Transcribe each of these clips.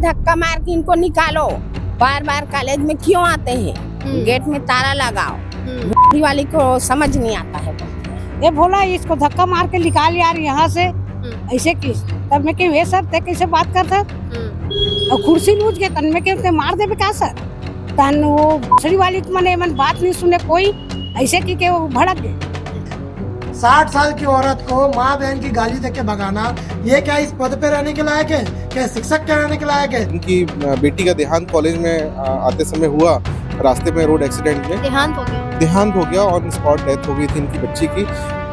धक्का मार के इनको निकालो। बार बार कॉलेज में क्यों आते हैं? गेट में ताला लगाओ। वाली को समझ नहीं आता है। ये बोला इसको धक्का मार के निकाल यार यहाँ से, ऐसे की तब में क्यों ये सर ते कैसे बात करता और कुर्सी लूज के तन में क्यों मार दे का सर तन वो भोसड़ी वाली मने मन बात नहीं सुने कोई, ऐसे की के वो भड़क गए। 60 साल की औरत को माँ बहन की गाली देके भगाना, ये क्या इस पद पे रहने के लायक है? क्या शिक्षक के रहने के लायक है? उनकी बेटी का देहांत कॉलेज में आते समय हुआ, रास्ते में रोड एक्सीडेंट में देहांत हो गया, ऑन स्पॉट डेथ हो गई थी इनकी बच्ची की।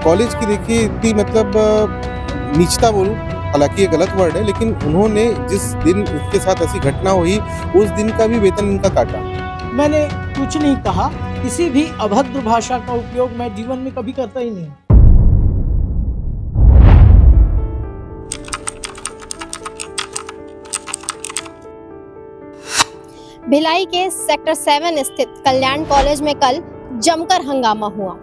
कॉलेज की देखिए इतनी मतलब नीचता बोलूं, हालांकि ये गलत वर्ड है, लेकिन उन्होंने जिस दिन उसके साथ ऐसी घटना हुई उस दिन का भी वेतन इनका काटा। मैंने कुछ नहीं कहा, किसी भी अभद्र भाषा का उपयोग मैं जीवन में कभी करता ही नहीं। भिलाई के सेक्टर 7 स्थित कल्याण कॉलेज में कल जमकर हंगामा हुआ।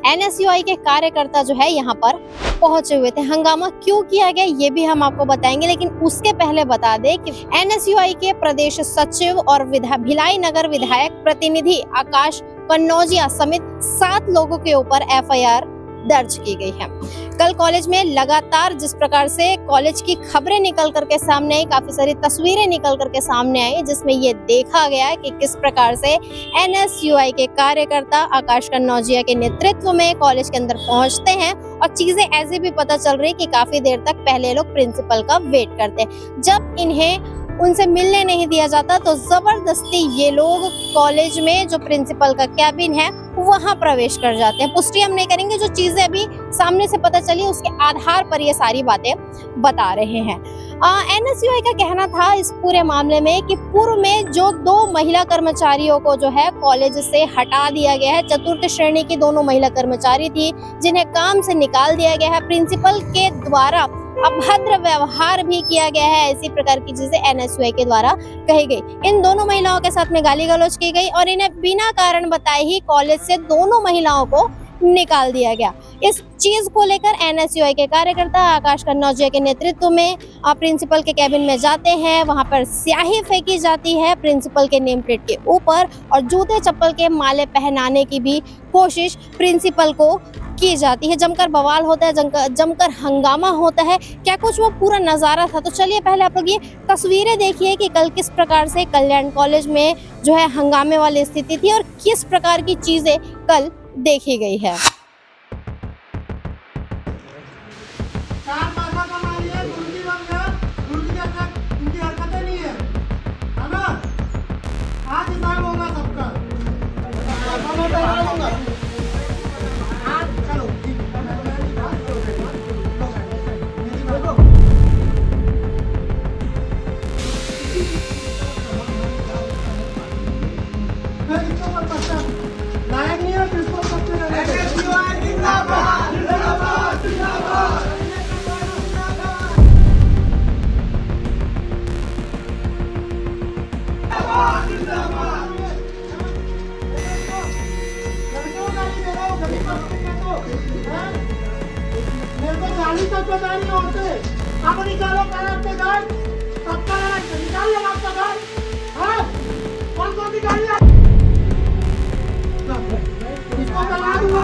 एनएसयूआई के कार्यकर्ता जो है यहाँ पर पहुंचे हुए थे। हंगामा क्यों किया गया ये भी हम आपको बताएंगे, लेकिन उसके पहले बता दें कि एनएसयूआई के प्रदेश सचिव और भिलाई नगर विधायक प्रतिनिधि आकाश कन्नौजिया समेत 7 लोगों के ऊपर एफआईआर दर्ज की गई है। कल कॉलेज में लगातार जिस प्रकार से कॉलेज की खबरें निकल करके सामने आई, काफी सारी तस्वीरें निकल करके सामने आई, जिसमें ये देखा गया कि किस प्रकार से एनएसयूआई के कार्यकर्ता आकाश कन्नौजिया के नेतृत्व में कॉलेज के अंदर पहुंचते हैं और चीजें ऐसे भी पता चल रही कि काफी देर तक पहले लोग प्रिंसिपल का वेट करते हैं। जब इन्हें उनसे मिलने नहीं दिया जाता तो जबरदस्ती ये लोग कॉलेज में जो प्रिंसिपल का कैबिन है वहां प्रवेश कर जाते हैं। पुष्टि हम नहीं करेंगे, जो चीजें अभी सामने से पता चली उसके आधार पर ये सारी बातें बता रहे हैं। एनएसयूआई का कहना था इस पूरे मामले में कि पूर्व में जो 2 महिला कर्मचारियों को जो है कॉलेज से हटा दिया गया है। चतुर्थ श्रेणी की दोनों महिला कर्मचारी थी जिन्हें काम से निकाल दिया गया है। प्रिंसिपल के द्वारा अभद्र व्यवहार भी किया गया है, ऐसी प्रकार की चीजें एनएसयूआई के द्वारा कही गई। इन दोनों महिलाओं के साथ में गाली गलौज की गई और इन्हें बिना कारण बताए ही कॉलेज से दोनों महिलाओं को निकाल दिया गया। इस चीज को लेकर एनएसयूआई के कार्यकर्ता आकाश कन्नौजिया के नेतृत्व में प्रिंसिपल के कैबिन में जाते हैं। वहां पर स्याही फेंकी जाती है प्रिंसिपल के नेम प्लेट के ऊपर और जूते चप्पल के माले पहनाने की भी कोशिश प्रिंसिपल को की जाती है। जमकर बवाल होता है, जमकर हंगामा होता है। क्या कुछ वो पूरा नजारा था? तो चलिए पहले आप लोग ये तस्वीरें देखिए कि कल किस प्रकार से कल्याण कॉलेज में जो है हंगामे वाली स्थिति थी और किस प्रकार की चीजें कल देखी गई है। लायक नहीं है प्रिंसिपल सबसे जिंदाबाद जिंदाबाद जिंदाबाद। मेरे को गाली तक पता नहीं होते। अब निकालो आपके घर, सबका निकाल लो आपका घर। कौन कौन सी गाड़ी इसको चला दूंगा।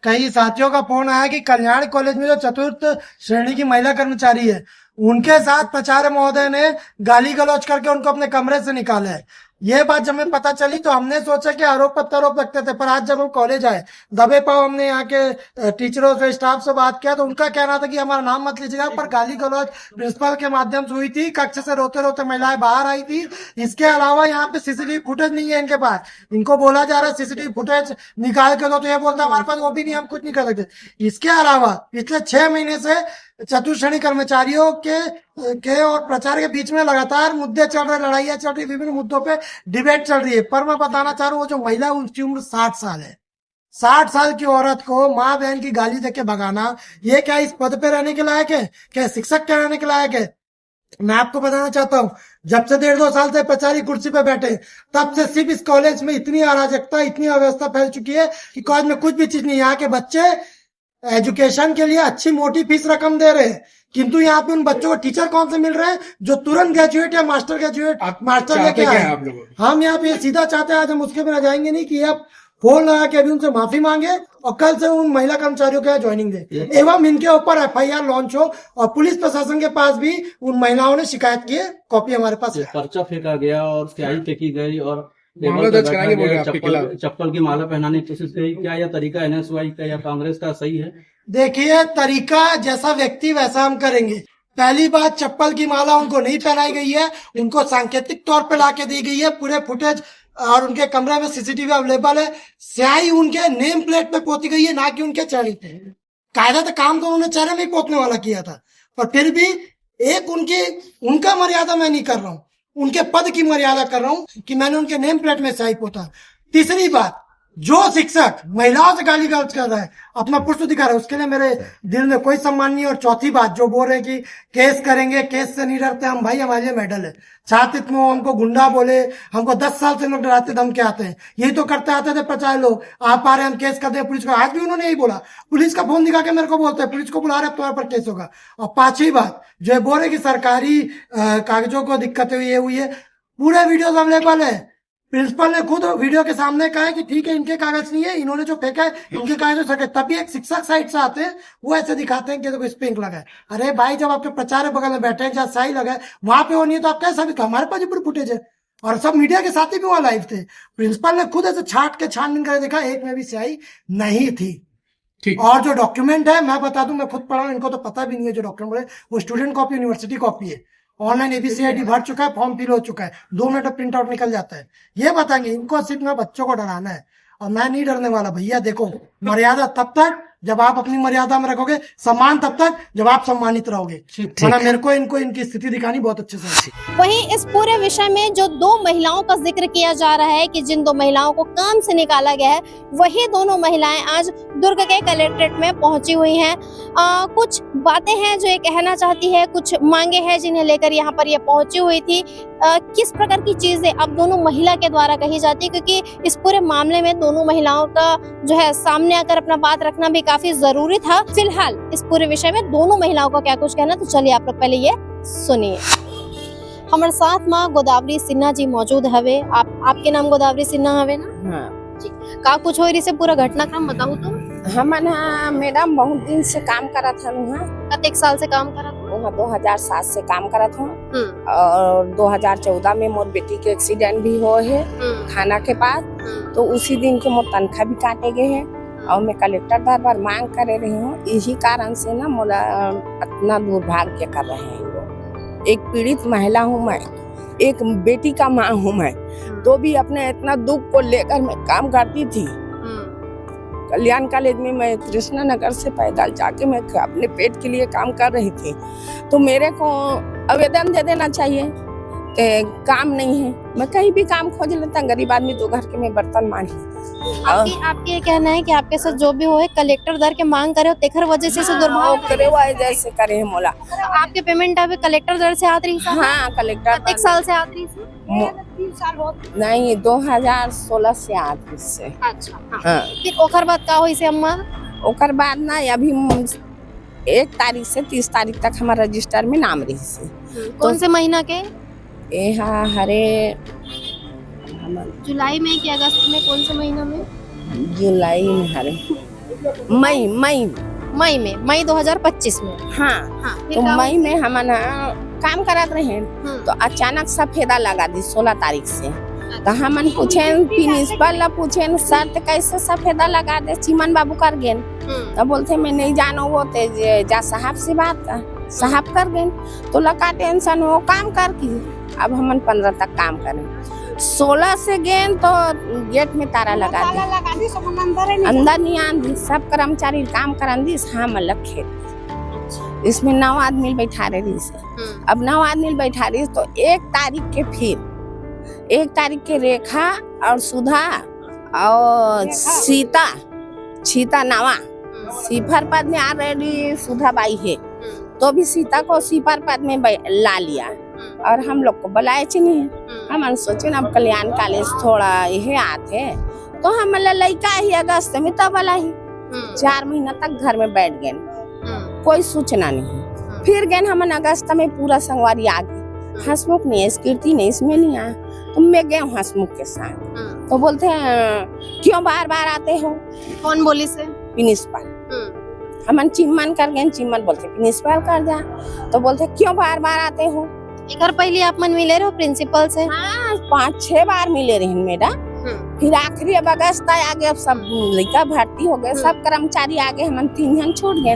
कई साथियों का फोन आया कि कल्याण कॉलेज में जो चतुर्थ श्रेणी की महिला कर्मचारी है उनके साथ प्राचार्य महोदय ने गाली गलौज करके उनको अपने कमरे से निकाला है। ये बात जब हमें पता चली तो हमने सोचा कि आरोप प्रत्यारोप लगते थे, पर आज जब हम कॉलेज आए दबे पाव हमने यहाँ के टीचरों से स्टाफ से बात किया तो उनका कहना था कि हमारा नाम मत लीजिएगा, पर गाली गलौज प्रिंसिपल के माध्यम से हुई थी। कक्ष से रोते रोते महिलाएं बाहर आई थी। इसके अलावा यहाँ पे सीसीटीवी फुटेज नहीं है इनके पास। इनको बोला जा रहा है सीसीटीवी फुटेज निकाल के दो, तो ये बोलता है हमारे पास वो भी नहीं, हम कुछ नहीं कर सकते। इसके अलावा पिछले 6 महीने से चतुर्थ श्रेणी कर्मचारियों के और प्रचार के बीच में लगातार मुद्दे चल रहे, लड़ाइयां चल रही, विभिन्न मुद्दों पे डिबेट चल रही है। पर मैं बताना चाह रहा हूँ वो जो महिला उसकी उम्र 60 साल है। 60 साल की औरत को माँ बहन की गाली देके भगाना, ये क्या इस पद पे रहने के लायक है? क्या शिक्षक के रहने के लायक है? मैं आपको बताना चाहता हूँ जब से 1.5-2 साल से प्राचार्य कुर्सी पे बैठे तब से सिर्फ इस कॉलेज में इतनी अराजकता, इतनी अव्यवस्था फैल चुकी है कि कॉलेज में कुछ भी चीज नहीं। यहाँ के बच्चे एजुकेशन के लिए अच्छी मोटी फीस रकम दे रहे हैं, किंतु यहाँ पे उन बच्चों को टीचर कौन से मिल रहे हैं जो तुरंत ग्रेजुएट या मास्टर ग्रेजुएट मास्टर लेके आए। हम यहाँ पे सीधा चाहते हैं, आज हम उसके बिना जाएंगे नहीं कि आप फोन लगा के अभी उनसे माफी मांगे और कल से उन महिला कर्मचारियों के ज्वाइनिंग दे एवं इनके ऊपर FIR लॉन्च हो और पुलिस प्रशासन के पास भी उन महिलाओं ने शिकायत की है, कॉपी हमारे पास है। पर्चा फेंका गया और स्याही फेंकी गई और चप्पल की माला पहनाने की कोशिश करी। क्या यह तरीका NSY का या कांग्रेस का सही है? देखिए, तरीका जैसा व्यक्ति वैसा हम करेंगे। पहली बात, चप्पल की माला उनको नहीं पहनाई गई है, उनको सांकेतिक तौर पे लाके दी गई है। पूरे फुटेज और उनके कमरे में CCTV अवेलेबल है। स्याही उनके नेम प्लेट पे पोती गई है, ना कि उनके चेहरे पे। कायदा तो काम तो उन्होंने चेहरे में ही पोतने वाला किया था, पर फिर भी एक उनका मर्यादा मैं नहीं कर रहा हूँ, उनके पद की मर्यादा कर रहा हूँ कि मैंने उनके नेम प्लेट में स्याही पोता। तीसरी बात, जो शिक्षक महिलाओं से गाली गलौज कर रहा है, अपना पुरुष दिखा रहा है, उसके लिए मेरे दिल में कोई सम्मान नहीं। और चौथी बात, जो बोल रहे कि केस करेंगे, केस से नहीं डरते हम, भाई हमारे लिए मेडल है। छात्र में हमको गुंडा बोले, हमको 10 साल से लोग डराते धमके आते हैं, यही तो करते आते थे प्रचार लोग। आप आ रहे हम केस करते हैं पुलिस को, आज भी उन्होंने यही बोला। पुलिस का फोन दिखा के मेरे को बोलते हैं पुलिस को बुला रहे तुम्हारे पर केस होगा। और पांचवी बात, जो बोल रहे कि सरकारी कागजों को दिक्कत हुई है, पूरे वीडियो अवेलेबल है। प्रिंसिपल ने खुद वीडियो के सामने कहा है कि ठीक है इनके कागज नहीं है, इन्होंने जो फेंका है इनके कागज हो। तभी एक शिक्षक साइड से आते हैं, वो ऐसे दिखाते हैं कि देखो इस पे इंक लगा है। अरे भाई, जब आपके प्रचार बगल में बैठे हैं जहाँ स्याही लगा है वहां पे वो नहीं है तो आप कैसे साबित? हमारे पास पूरी फुटेज है और सब मीडिया के साथ ही भी वहां लाइव थे। प्रिंसिपल ने खुद ऐसे छाट के छानबीन कर देखा, एक में भी स्याही नहीं थी। और जो डॉक्यूमेंट है मैं बता दूं, मैं खुद पढ़ा हूं, इनको तो पता भी नहीं है। जो डॉक्यूमेंट है वो स्टूडेंट कॉपी, यूनिवर्सिटी कॉपी है। ऑनलाइन ABCID भर चुका है, फॉर्म फिल हो चुका है, 2 मिनट प्रिंट आउट निकल जाता है। ये बताएंगे इनको सिर्फ मैं बच्चों को डराना है और मैं नहीं डरने वाला। भैया देखो, मर्यादा तब तक जब आप अपनी मर्यादा में रखोगे, सम्मान तब तक जब आप सम्मानित रहोगे। वरना मेरे को इनको इनकी स्थिति दिखानी बहुत अच्छे से। वहीं इस पूरे विषय में जो 2 महिलाओं का जिक्र किया जा रहा है कि जिन 2 महिलाओं को काम से निकाला गया है, वही दोनों महिलाएं आज दुर्ग के कलेक्ट्रेट में पहुंची हुई हैं। कुछ बातें हैं जो ये कहना चाहती है, कुछ मांगे हैं जिन्हें लेकर यहाँ पर ये पहुंची हुई थी। किस प्रकार की चीजें अब दोनों महिला के द्वारा कही जाती है, क्योंकि इस पूरे मामले में दोनों महिलाओं का जो है सामने आकर अपना बात रखना भी काफी जरूरी था। फिलहाल इस पूरे विषय में दोनों महिलाओं का क्या कुछ कहना, तो चलिए आप लोग पहले ये सुनिए। हमारे साथ माँ गोदावरी सिन्हा जी मौजूद हवे। आपके नाम गोदावरी सिन्हा हवे ना? हाँ जी। का कुछ हो से पूरा घटनाक्रम बताओ तो। हमन मैडम बहुत दिन से काम करत हन। कतेक साल से काम करत? 2007 से काम करत हूँ और 2014 में मोर बेटी के एक्सीडेंट भी हो है थाना के पास। तो उसी दिन के मोर तनख्वाह भी काटे गए हैं और मैं कलेक्टर दरबार मांग करे रही हूँ। इसी कारण से ना मोला इतना दुर्भाग्य कर रहे हैं लोग। एक पीड़ित महिला हूँ मैं, एक बेटी का माँ हूँ मैं, तो भी अपने इतना दुख को लेकर मैं काम करती थी। कल्याण कॉलेज में मैं कृष्णा नगर से पैदल जाके मैं अपने पेट के लिए काम कर रही थी। तो मेरे को आवेदन दे देना चाहिए। काम नहीं है, मैं कहीं भी काम खोज लेता। गरीब आदमी 2 घर के मैं बर्तन मान लेता। आपकी ये कहना है कि आपके साथ जो भी हो है कलेक्टर दर के मांग करे हो, तेखर वजह से दुर्भाग्य करे हुआ जैसे करे मोला। आपके पेमेंट अभी कलेक्टर दर से आत रही? हाँ, कलेक्टर 1 साल से आत रही? नहीं, 2016 से आत से। अच्छा, हाँ। फिर ओकर बाद का होई से अम्मा? ओकर बाद ना अभी 1 तारीख से 30 तारीख तक हमारा रजिस्टर में नाम रही से। कौन से महीना के? हरे जुलाई में कि अगस्त में? कौन से महीना में? जुलाई में हरे मई 2025 में। हाँ फिर तो का मई में हम ना काम करत रहे तो अचानक सफेदा लगा दी 16 तारीख से। तो हमन पूछे प्रिंसिपल ला पूछे सर तो कैसे सफेदा लगा दे चिमन बाबू कर गेन। तो बोलते मैं नहीं जानो वो ते जा साहब से बात कर, साहब कर गेन तो लगा टेंशन हो काम कर की। अब हमन 15 तक काम करें 16 से गेन तो गेट में ताला लगा दी, अंदर नहीं आंदी, सब कर्मचारी काम करन दी हम अलग खेत। इसमें 9 आदमी बैठा रही से। अब 9 आदमी बैठा रही तो 1 तारीख के फिर 1 तारीख के रेखा और सुधा और सीता नावा सिफर पद में आ रही सुधा बाई है तो भी सीता को सिफर पद में ला लिया और हम लोग को बुलाए नहीं। हम सोचे अब कल्याण कॉलेज थोड़ा यही आते तो हम लड़का ही अगस्त में तब वाला ही 4 महीना तक घर में बैठ गए, कोई सूचना नहीं। फिर गए हम अगस्त में पूरा संगवारी आ गए, हंसमुख नहीं है, कीर्ति नहीं, इसमें नहीं आया तो मैं गए हंसमुख के साथ। तो बोलते हैं क्यों बार बार आते हो? कौन बोली से? प्रिंसिपल। हमन चिम्मन कर गए, चिम्मन बोलते प्रिंसिपल कर जा। तो बोलते क्यों बार बार आते हो? एक बार पहले आप मन मिले रहो प्रिंसिपल से? हाँ 5-6 बार मिले रहे मेरा। फिर आखिरी अब अगस्त आ गए, अब सब लड़का भर्ती हो गए, सब कर्मचारी आ गए, हम 3 जन छूट गए।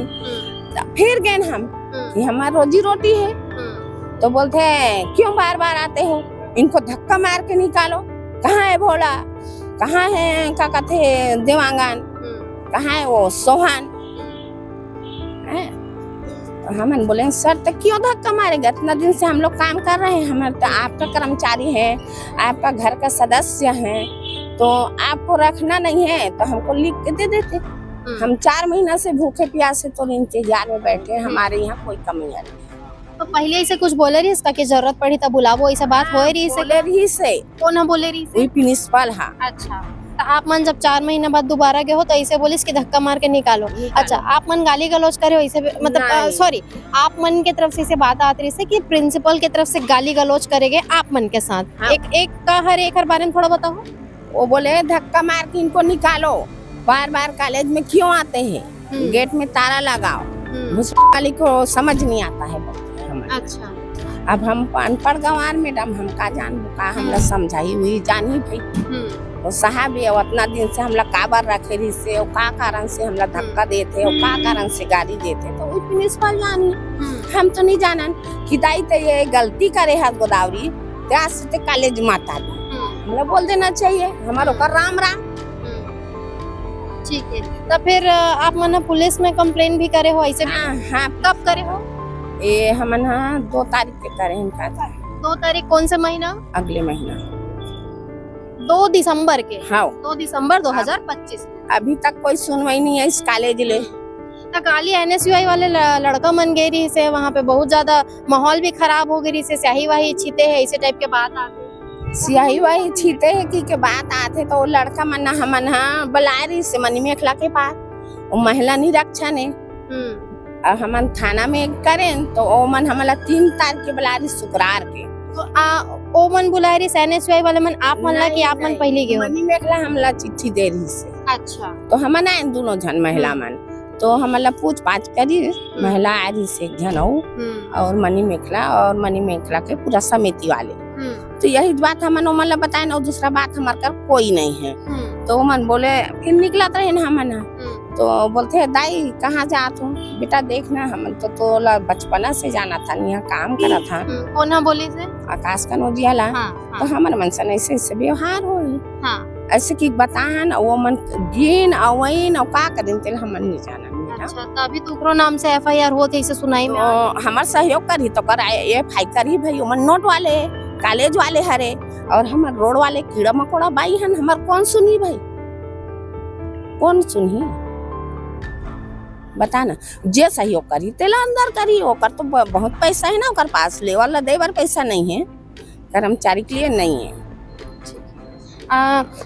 फिर गए हम कि हमारा रोजी रोटी है। तो बोलते हैं क्यों बार बार आते हो? इनको धक्का मार के निकालो। कहाँ है भोला, कहाँ है क्या कहते देवांगन, कहाँ है वो सोहन? हमन बोले सर तो क्यों धक्का मारेगा, इतना दिन से हम लोग काम कर रहे हैं, हमारे तो आपका कर्मचारी है, आपका घर का सदस्य है, तो आपको रखना नहीं है तो हमको लिख के दे देते। हम 4 महीना से भूखे प्यासे तो इंतजार में बैठे, हमारे यहाँ कोई कमी नहीं। तो पहले इसे कुछ बोले रही इसका कि जरूरत पड़ी तब बुलावो, ऐसा बात हो रही से? बोले रही से। कौन है बोले रही से? प्रिंसिपल। हाँ अच्छा तो आप मन जब 4 महीना बाद दोबारा गए हो तो ऐसे बोलिस कि धक्का मार के निकालो। अच्छा आप मन गाली गलौज करे हो ऐसे, मतलब सॉरी आप मन के तरफ से इसे बात आती रही से कि प्रिंसिपल के तरफ से गाली गलौज करेंगे आप मन के साथ? हाँ। एक का हर बारे में थोड़ा बताओ। वो बोले धक्का मार के इनको निकालो, बार बार कॉलेज में क्यों आते हैं, गेट में ताला लगाओ। मुझे को समझ नहीं आता है। अच्छा अब हम अनपढ़ गंवार मैडम हम का जान का हमला समझाई हुई जानी भाई। वो साहब ये उतना दिन से हमला काबर रखे रही से और का कारण से हमला धक्का देते और का कारण से गाड़ी देते तो वो प्रिंसिपल जानी। हम तो नहीं जानन कि दाई तो ये गलती करे है गोदावरी ते कॉलेज माता दी हमला बोल देना चाहिए, हमारो का राम राम। ठीक है तो फिर आप मन पुलिस में कंप्लेन भी करे हो ऐसे? हाँ कब करे हो? ये हमन 2 तारीख के करे हैं। 2 तारीख कौन से महीना? अगले महीना 2 दिसंबर के। हाँ 2 दिसंबर 2025। अभी तक कोई सुनवाई नहीं है इस कॉलेज ले। काली NSUI वाले लड़का मन गए रही से, वहाँ पे बहुत ज्यादा माहौल भी खराब हो गई से, स्याही वाही छीते है इसे टाइप के बात आते। स्याही वाही छीते है की के बात आते तो वो लड़का मन हमन बुलाए रही से मनी मेखला के पास, वो महिला निरीक्षण है। हमन थाना में करें तो ओ मन हमला 3 तारीख के बुला रही शुक्रवार के। तो ओ मन बुला रही NSUI वाले मन आप मन ला कि आप मन पहले गए? मनी मेखला हमला चिट्ठी दे रही से। अच्छा तो हमन आए दोनों जन महिला मन तो हमला पूछ पाछ करी, महिला आ रही से जन और मनी मेखला के पूरा समिति वाले। तो यही बात हमन ओ मन ला बताए ना, दूसरा बात हमार कर कोई नहीं है। तो ओ मन बोले फिर निकला रहे ना हमन तो बोलते है दाई कहाँ जात हो बेटा, देखना हम तो बचपना से जाना था, यहाँ काम करा था। कौन बोली से? आकाश कनौजिया ला। तो हमारे मन से ऐसे व्यवहार हो ऐसे की बतान वो मन गिन अवैन और का करें तेल हमन नहीं जाना। अच्छा तो अभी तुकरो नाम से FIR होते इसे सुनाई में हमार सहयोग करी तो कर FI करी भाई, उमन नोट वाले कॉलेज वाले हरे और हमार रोड वाले कीड़ा मकोड़ा बाई हन, हमार कौन सुनी भाई, कौन सुनी बता ना। जे सहयोग करी तेला अंदर करी, ओकर तो बहुत पैसा है ना ओकर पास, लेवल दे बार पैसा नहीं है, कर्मचारी के लिए नहीं है।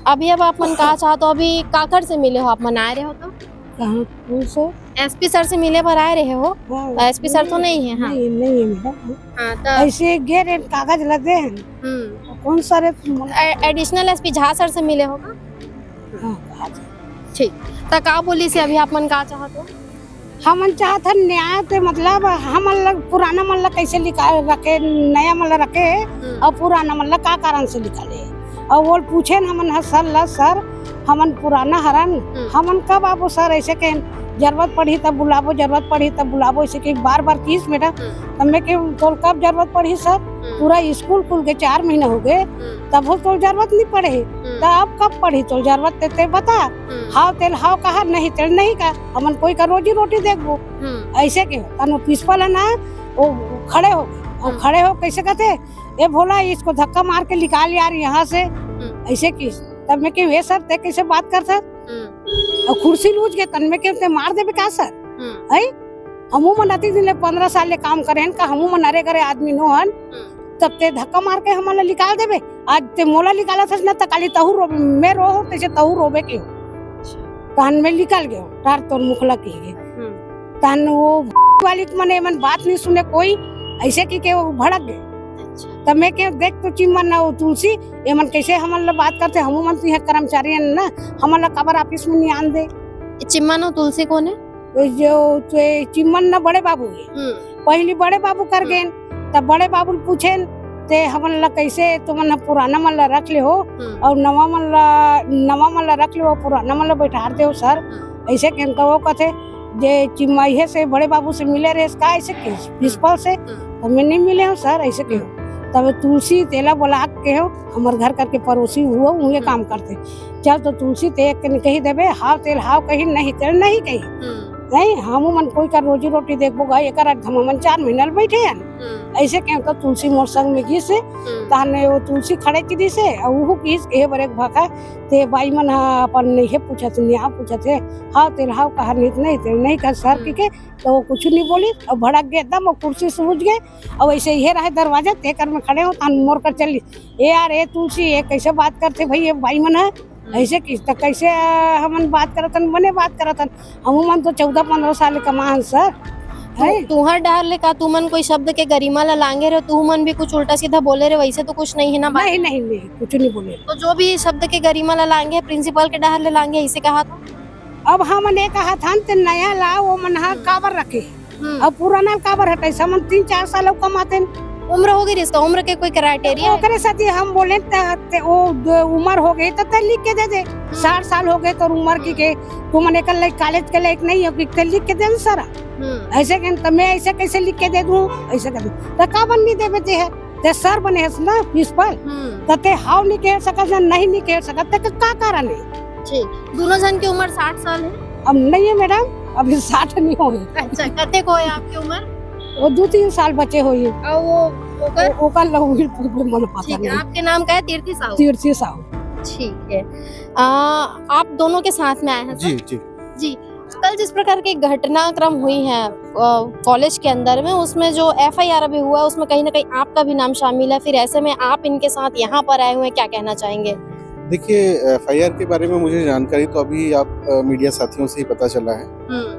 अभी अब आप मन कहा चाहो तो अभी काकर से मिले हो? आप मन आए रहे हो तो SP सर से मिले पर आए रहे हो? SP सर तो नहीं है? हाँ नहीं है तो ऐसे गए कागज लगे हैं। कौन सा एडिशनल SP झा सर से मिले हो? ठीक तो का बोली से अभी आप मन का चाहत हो? हम चाहत हन न्याय ते मतलब हम पुराना मन कैसे निकाल रखे, नया मन रखे और पुराना मन का कारण से निकाले। और वो पूछे न हमन सर हमन पुराना हरन, हमन कब आबो सर, ऐसे के जरूरत पड़ी तब बुलाबो, जरूरत पड़ी तब बुलाबो, ऐसे कि बार बार किस बेटा तब में के तो कब जरूरत पड़ी सर, पूरा स्कूल खुल के 4 महीने हो गए तब हो तो जरूरत नहीं पड़े, तो अब कब पड़ी तो जरूरत ते बता। हाव तेल हाव कहा, नहीं तेल नहीं का, हमन कोई का रोजी रोटी देखबो। ऐसे के तनु प्रिंसिपल है ना वो खड़े हो गए, और खड़े हो कैसे कहते ये भोला इसको धक्का मार के निकाल यार यहाँ से, ऐसे की तब में के वे सर ते कैसे बात कर सर, और कुर्सी लूज के तन में के मार देबे का सर है। हमू मन अति दिन 15 साल ले काम करे का, हमू मन अरे करे आदमी नो हन, तब ते धक्का मार के हमन निकाल देबे। आज ते मोला निकाला था ना त काली तहु रोबे, मैं रो तैसे तहु रोबे के कान में निकल गयो तार तोर मुखला की गे तन वो वाली मने मन बात नहीं सुने कोई, ऐसे की के वो भड़क गए। तब मैं के देख तो चिमन ना तुलसी ये मन कैसे हमन बात करते, हमू मन तो कर्मचारी है ना, हमन खबर ऑफिस में नहीं आन दे। चिम्मन और तुलसी कौन है? जो चिमन ना बड़े बाबू है, पहली बड़े बाबू कर गए तब बड़े बाबू पूछे ते हमन कैसे तुमन पुराना मन रख ले हो और नवा मन रख ले हो, पुराना मन बैठा दे हो सर, ऐसे के वो कहते जे चिम्मई से बड़े बाबू से मिले रहे का, ऐसे प्रिंसिपल से तो मैं नहीं मिले हो सर, ऐसे के तब तुलसी तेला बोला के हो हमारे घर करके पड़ोसी हुआ उहे काम करते, चल तो तुलसी ते कही देवे हाव तेल हाव कही, नहीं तेल नहीं कही, नहीं हम मन कोई का रोजी रोटी देखबो गए एक हमन 4 महीना बैठे हैं, ऐसे के तो तुलसी मोर संग में गिस ताने वो तुलसी खड़े की दी से और वो किस के बरे भाका ते बाई मन अपन नहीं पूछत निया पूछत है हाव तेल हाव कहा नहीं का सर के, तो वो कुछ नहीं बोली और भड़क गए एकदम, और कुर्सी सूझ गए और वैसे ये रहे दरवाजा ते कर में खड़े हो तान मोर कर चली ए यार ए तुलसी ये कैसे बात करते भाई, ये बाई मन है ऐसे किस तो कैसे हमन बात करतन बने बात करतन, हम मन तो 14-15 साल कमान सर है। तुहर डहर ले का तुमन कोई शब्द के गरिमा ला लांगे रहे, तू मन भी कुछ उल्टा सीधा बोले रहे, वैसे तो कुछ नहीं है ना? नहीं कुछ नहीं बोले। तो जो भी शब्द के गरिमा ला लांगे प्रिंसिपल के डहर ले लांगे ऐसे कहा था? अब हमने कहा था ते नया ला वो मन काबर रखे अब पुराना काबर हटे, समन 3-4 साल कमाते, उम्र हो गई इसका, उम्र के कोई क्राइटेरिया ओकरे साथ हम बोले वो उम्र हो गई तो लिख के दे दे, 60 साल हो गए तो उम्र की के तुमने कल कॉलेज के लायक नहीं हो कि लिख के दे सारा, ऐसे के मैं ऐसे कैसे लिख के दे दूं, ऐसे कर दूं तो काबर नहीं दे बेटे है ते सर बने है ना प्रिंसिपल, तो ते हाव नहीं कह सकत नहीं कह सकत ते का कारण है। ठीक दोनों जन की उम्र 60 साल है? अब नहीं है मैडम, अभी 60 नहीं हो गई। अच्छा कते को है आपकी उम्र? वो 2-3 साल बचे हो ये, और वो ओकर लहुल मन पता नहीं। आपके नाम क्या है? तीर्थी साहू। तीर्थी साहू ठीक है। आप दोनों के साथ में आए हैं जी जी जी। कल जिस प्रकार की घटनाक्रम हुई है कॉलेज के अंदर में, उसमें जो FIR अभी हुआ है उसमें कहीं ना कहीं आपका भी नाम शामिल है, फिर ऐसे में आप इनके साथ यहाँ पर आए हुए हैं, क्या कहना चाहेंगे? देखिए FIR के बारे में मुझे जानकारी तो अभी आप मीडिया साथियों से ही पता चला है,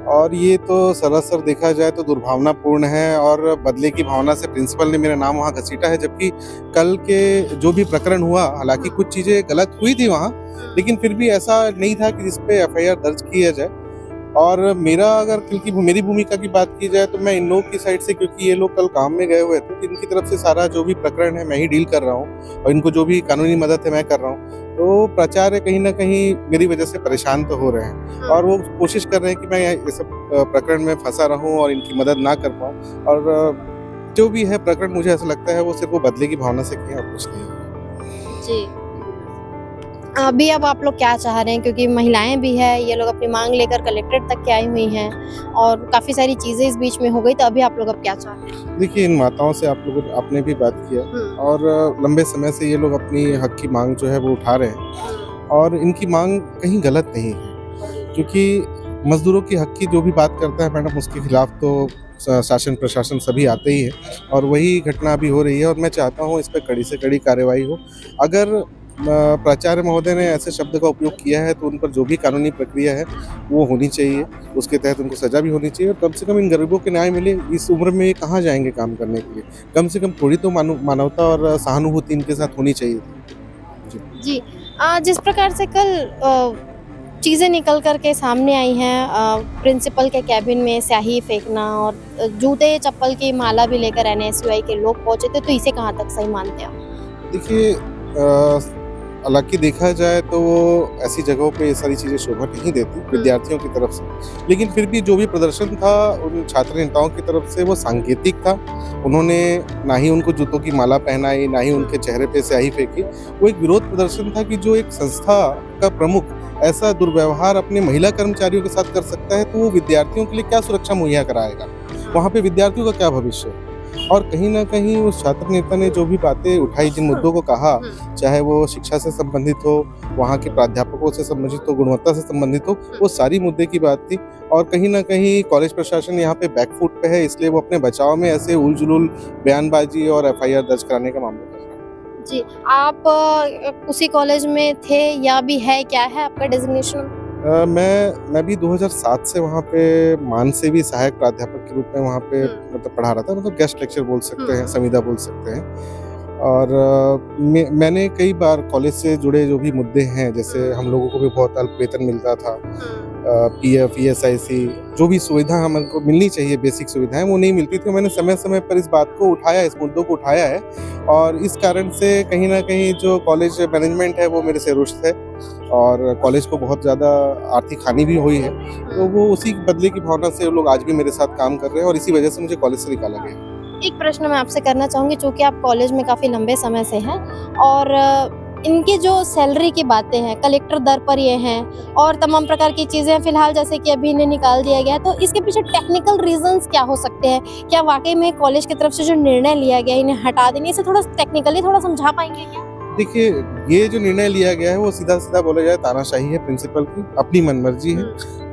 और ये तो सरासर देखा जाए तो दुर्भावनापूर्ण है, और बदले की भावना से प्रिंसिपल ने मेरा नाम वहाँ घसीटा है, जबकि कल के जो भी प्रकरण हुआ हालांकि कुछ चीजें गलत हुई थी वहाँ, लेकिन फिर भी ऐसा नहीं था कि जिसपे FIR दर्ज किया जाए। और मेरा अगर क्योंकि मेरी भूमिका की बात की जाए तो मैं इन लोगों की साइड से, क्योंकि ये लोग कल काम में गए हुए थे, तो इनकी तरफ से सारा जो भी प्रकरण है मैं ही डील कर रहा हूँ, और इनको जो भी कानूनी मदद है मैं कर रहा हूँ, तो प्राचार्य कहीं ना कहीं मेरी वजह से परेशान तो हो रहे हैं, और वो कोशिश कर रहे हैं कि मैं ये सब प्रकरण में फंसा रहूं और इनकी मदद ना कर पाऊं, और जो भी है प्रकरण मुझे ऐसा लगता है वो सिर्फ वो बदले की भावना से किया और कुछ नहीं। जी अभी अब आप लोग क्या चाह रहे हैं, क्योंकि महिलाएं भी है, ये लोग अपनी मांग लेकर कलेक्ट्रेट तक के आई हुई हैं और काफी सारी चीजें इस बीच में हो गई, तो अभी आप लोग अब क्या चाह रहे हैं? देखिए इन माताओं से आपने भी बात किया, और लंबे समय से ये लोग अपनी हक की मांग जो है वो उठा रहे हैं, और इनकी मांग कहीं गलत नहीं है, क्योंकि मजदूरों की हक की जो भी बात करता है मैडम उसके खिलाफ तो शासन प्रशासन सभी आते ही है, और वही घटना अभी हो रही है, और मैं चाहता हूँ इस पर कड़ी से कड़ी कार्रवाई हो। अगर प्राचार्य महोदय ने ऐसे शब्द का उपयोग किया है तो उन पर जो भी कानूनी प्रक्रिया है वो होनी चाहिए, उसके तहत उनको सजा भी होनी चाहिए, और कम से कम इन गरीबों के न्याय मिले। इस उम्र में ये कहाँ जाएंगे काम करने के लिए, कम से कम थोड़ी तो मानवता और सहानुभूति इनके साथ होनी चाहिए। जी जिस प्रकार से कल चीज़ें निकल कर के सामने आई हैं। प्रिंसिपल के कैबिन में स्याही फेंकना और जूते चप्पल की माला भी लेकर NSUI के लोग पहुंचे थे, तो इसे कहाँ तक सही मानते हैं? देखिए, हालांकि देखा जाए तो वो ऐसी जगहों पे ये सारी चीज़ें शोभा नहीं देती विद्यार्थियों की तरफ से, लेकिन फिर भी जो भी प्रदर्शन था उन छात्र नेताओं की तरफ से वो सांकेतिक था। उन्होंने ना ही उनको जूतों की माला पहनाई, ना ही उनके चेहरे पे स्याही फेंकी। वो एक विरोध प्रदर्शन था कि जो एक संस्था का प्रमुख ऐसा दुर्व्यवहार अपने महिला कर्मचारियों के साथ कर सकता है, तो वो विद्यार्थियों के लिए क्या सुरक्षा मुहैया कराएगा, वहाँ पे विद्यार्थियों का क्या भविष्य है। और कहीं ना कहीं उस छात्र नेता ने जो भी बातें उठाई, जिन मुद्दों को कहा, चाहे वो शिक्षा से संबंधित हो, वहाँ के प्राध्यापकों से संबंधित हो, गुणवत्ता से संबंधित हो, वो सारी मुद्दे की बात थी। और कहीं ना कहीं कॉलेज प्रशासन यहाँ पे बैकफुट पे है, इसलिए वो अपने बचाव में ऐसे उलझुल बयानबाजी और FIR दर्ज कराने का मामला कर रहा है। जी, आप उसी कॉलेज में थे या भी है, क्या है आपका डेजिग्नेशन? मैं भी 2007 से वहाँ पे मानसेवी सहायक प्राध्यापक के रूप में वहाँ पे मतलब पढ़ा रहा था, मतलब गेस्ट लेक्चर बोल सकते हैं, संविदा बोल सकते हैं। और मैंने कई बार कॉलेज से जुड़े जो भी मुद्दे हैं, जैसे हम लोगों को भी बहुत अल्प वेतन मिलता था, PF, ESIC, जो भी सुविधा हमको मिलनी चाहिए, बेसिक सुविधाएं, वो नहीं मिलती थी। मैंने समय समय पर इस बात को उठाया, इस मुद्दों को उठाया है, और इस कारण से कहीं ना कहीं जो कॉलेज मैनेजमेंट है वो मेरे से रुष्ट है और कॉलेज को बहुत ज़्यादा आर्थिक हानि भी हुई है। तो वो उसी बदले की भावना से लोग आज भी मेरे साथ काम कर रहे हैं और इसी वजह से मुझे कॉलेज से निकाला गया। एक प्रश्न मैं आपसे करना चाहूँगी, चूँकि आप कॉलेज में काफ़ी लंबे समय से हैं और इनकी जो सैलरी की बातें हैं, कलेक्टर दर पर ये हैं और तमाम प्रकार की चीज़ें फ़िलहाल जैसे कि अभी इन्हें निकाल दिया गया है, तो इसके पीछे टेक्निकल रीजंस क्या हो सकते हैं? क्या वाकई में कॉलेज की तरफ से जो निर्णय लिया गया इन्हें हटा देने, इसे थोड़ा टेक्निकली थोड़ा समझा पाएंगे क्या? देखिए, ये जो निर्णय लिया गया है वो सीधा सीधा बोला जाए तानाशाही है प्रिंसिपल की, अपनी मनमर्जी है।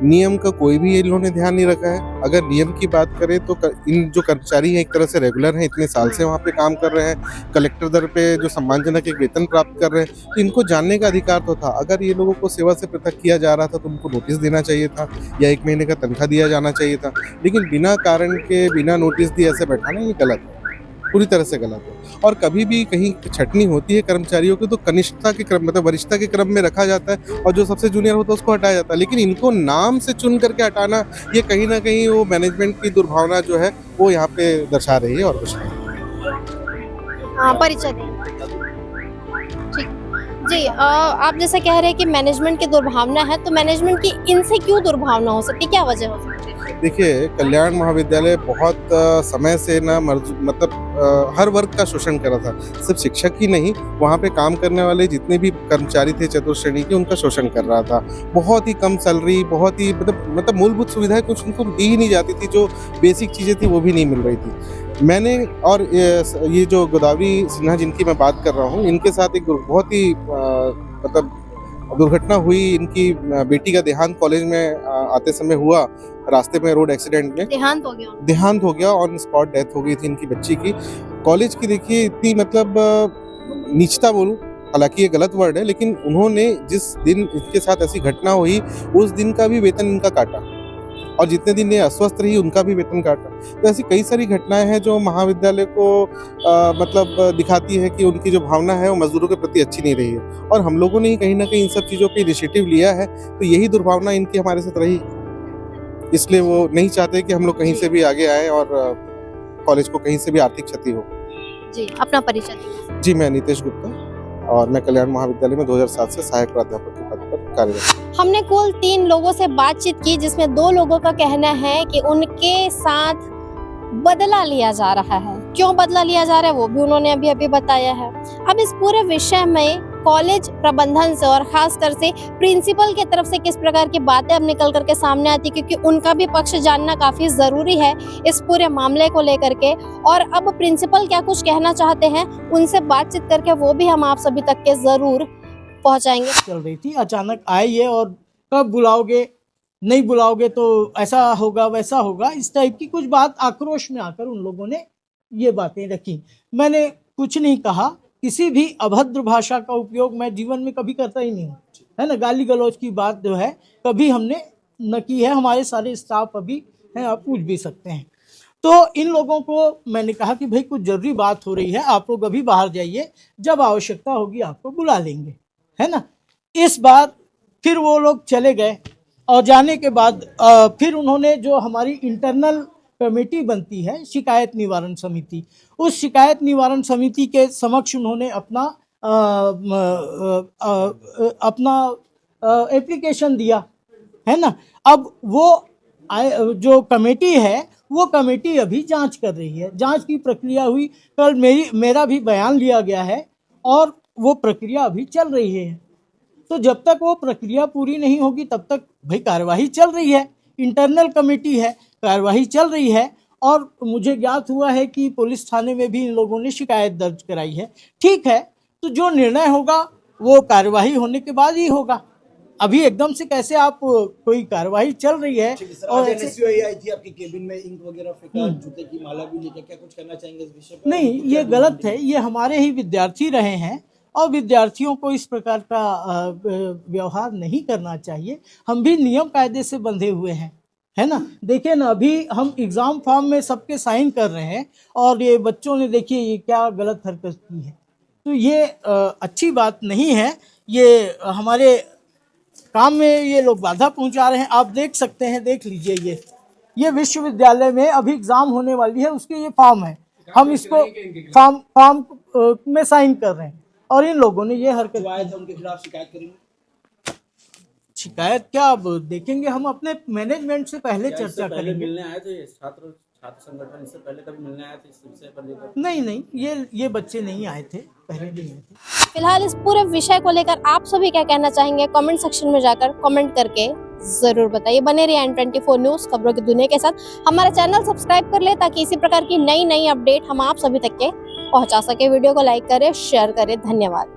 नियम का कोई भी इन्होंने ध्यान नहीं रखा है। अगर नियम की बात करें तो इन जो कर्मचारी हैं एक तरह से रेगुलर हैं, इतने साल से वहाँ पे काम कर रहे हैं, कलेक्टर दर पे जो सम्मानजनक एक वेतन प्राप्त कर रहे हैं, तो इनको जानने का अधिकार तो था। अगर ये लोगों को सेवा से पृथक किया जा रहा था तो उनको नोटिस देना चाहिए था या 1 महीने का तनख्वाह दिया जाना चाहिए था, लेकिन बिना कारण के, बिना नोटिस दिए ऐसे बैठाना ये गलत है, पूरी तरह से गलत है। और कभी भी कहीं छटनी होती है कर्मचारियों की तो कनिष्ठता के क्रम, मतलब वरिष्ठता के क्रम में रखा जाता है और जो सबसे जूनियर होता है उसको हटाया जाता है, लेकिन इनको नाम से चुन करके हटाना, ये कहीं ना कहीं वो मैनेजमेंट की दुर्भावना जो है वो यहाँ पे दर्शा रही है और कुछ नहीं। हाँ, परिचय दें। ठीक जी, आप जैसा कह रहे हैं कि मैनेजमेंट की दुर्भावना है, तो मैनेजमेंट की इनसे क्यों दुर्भावना हो सकती है, क्या वजह हो सकती है? देखिए, कल्याण महाविद्यालय बहुत समय से ना मतलब हर वर्ग का शोषण कर रहा था, सिर्फ शिक्षक ही नहीं, वहाँ पे काम करने वाले जितने भी कर्मचारी थे चतुर्थ श्रेणी के, उनका शोषण कर रहा था। बहुत ही कम सैलरी, बहुत ही मतलब मूलभूत सुविधाएं कुछ उनको दी ही नहीं जाती थी, जो बेसिक चीज़ें थी वो भी नहीं मिल रही थी। मैंने और ये जो गोदावरी सिन्हा जिनकी मैं बात कर रहा हूँ, इनके साथ एक बहुत ही मतलब दुर्घटना हुई। इनकी बेटी का देहांत कॉलेज में आते समय हुआ, रास्ते में रोड एक्सीडेंट में देहांत हो गया, ऑन स्पॉट डेथ हो गई थी इनकी बच्ची की। कॉलेज की देखिए इतनी मतलब नीचता बोलूं, हालांकि ये गलत वर्ड है, लेकिन उन्होंने जिस दिन इनके साथ ऐसी घटना हुई उस दिन का भी वेतन इनका काटा और जितने दिन ये अस्वस्थ रही उनका भी वेतन काटा। तो ऐसी कई सारी घटनाएं हैं जो महाविद्यालय को मतलब दिखाती है कि उनकी जो भावना है वो मजदूरों के प्रति अच्छी नहीं रही है, और हम लोगों ने ही कहीं ना कहीं इन सब चीज़ों पे इनिशिएटिव लिया है। तो यही दुर्भावना इनकी हमारे साथ रही, इसलिए वो नहीं चाहते कि हम लोग कहीं से भी आगे आए और कॉलेज को कहीं से भी आर्थिक क्षति हो। जी, अपना परिचय दीजिए। जी, मैं नितेश गुप्ता और मैं कल्याण महाविद्यालय में 2007 से सहायक प्राध्यापक के पद पर कार्यरत। हमने कुल 3 लोगों से बातचीत की, जिसमें 2 लोगों का कहना है कि उनके साथ बदला लिया जा रहा है। क्यों बदला लिया जा रहा है वो भी उन्होंने अभी बताया है। अब इस पूरे विषय में कॉलेज प्रबंधन से और खासकर से प्रिंसिपल की तरफ से किस प्रकार की बातें अब निकल करके सामने आती, क्योंकि उनका भी पक्ष जानना काफी जरूरी है इस पूरे मामले को लेकर के। और अब प्रिंसिपल क्या कुछ कहना चाहते हैं, उनसे बातचीत करके वो भी हम आप सभी तक के जरूर पहुंचाएंगे। चल रही थी, अचानक आए ये और कब बुलाओगे, नहीं बुलाओगे तो ऐसा होगा वैसा होगा, इस टाइप की कुछ बात आक्रोश में आकर उन लोगों ने ये बातें रखी। मैंने कुछ नहीं कहा, किसी भी अभद्र भाषा का उपयोग मैं जीवन में कभी करता ही नहीं हूँ, है ना। गाली गलौज की बात जो है कभी हमने न की है, हमारे सारे स्टाफ अभी हैं, आप पूछ भी सकते हैं। तो इन लोगों को मैंने कहा कि भाई कुछ जरूरी बात हो रही है, आप लोग अभी बाहर जाइए, जब आवश्यकता होगी आपको बुला लेंगे, है ना। इस बार फिर वो लोग चले गए और जाने के बाद फिर उन्होंने जो हमारी इंटरनल कमेटी बनती है शिकायत निवारण समिति, उस शिकायत निवारण समिति के समक्ष उन्होंने अपना एप्लीकेशन दिया, है ना। अब वो जो कमेटी है वो कमेटी अभी जांच कर रही है, जांच की प्रक्रिया हुई, कल मेरा भी बयान लिया गया है और वो प्रक्रिया अभी चल रही है। तो जब तक वो प्रक्रिया पूरी नहीं होगी तब तक भाई कार्यवाही चल रही है, इंटरनल कमेटी है, कार्यवाही चल रही है। और मुझे ज्ञात हुआ है कि पुलिस थाने में भी इन लोगों ने शिकायत दर्ज कराई है। ठीक है, तो जो निर्णय होगा वो कार्यवाही होने के बाद ही होगा। अभी एकदम से कैसे आप कोई कार्यवाही चल रही है और एनएसयूआई आई थी आपके केबिन में, इंक वगैरह फेंका, जूते की माला भी लेके, क्या कुछ कहना चाहेंगे इस विषय पर? नहीं, ये गलत है। ये हमारे ही विद्यार्थी रहे हैं और विद्यार्थियों को इस प्रकार का व्यवहार नहीं करना चाहिए। हम भी नियम कायदे से बंधे हुए हैं, है ना। देखिए ना, अभी हम एग्जाम फॉर्म में सबके साइन कर रहे हैं और ये बच्चों ने देखिए ये क्या गलत हरकत की है। तो ये अच्छी बात नहीं है, ये हमारे काम में ये लोग बाधा पहुंचा रहे हैं। आप देख सकते हैं, देख लीजिए, ये विश्वविद्यालय में अभी एग्जाम होने वाली है, उसके ये फॉर्म है, हम इसको फॉर्म में साइन कर रहे हैं और इन लोगों ने ये हरकत, उनके खिलाफ शिकायत करेंगे। शिकायत क्या, अब देखेंगे, हम अपने मैनेजमेंट से पहले चर्चा करेंगे। मिलने आए थे छात्र संगठन, इससे पहले कभी मिलने आए थे इस विषय पर लेकर? नहीं, ये बच्चे नहीं आए थे, पहले नहीं आए थे। फिलहाल इस पूरे विषय को लेकर आप सभी क्या कहना चाहेंगे, कमेंट सेक्शन में जाकर कमेंट करके जरूर बताइए। बने रहिए N24 न्यूज खबरों की दुनिया के साथ। हमारा चैनल सब्सक्राइब कर ले ताकि इसी प्रकार की नई अपडेट हम आप सभी तक के पहुंचा सके। वीडियो को लाइक करें, शेयर करें। धन्यवाद।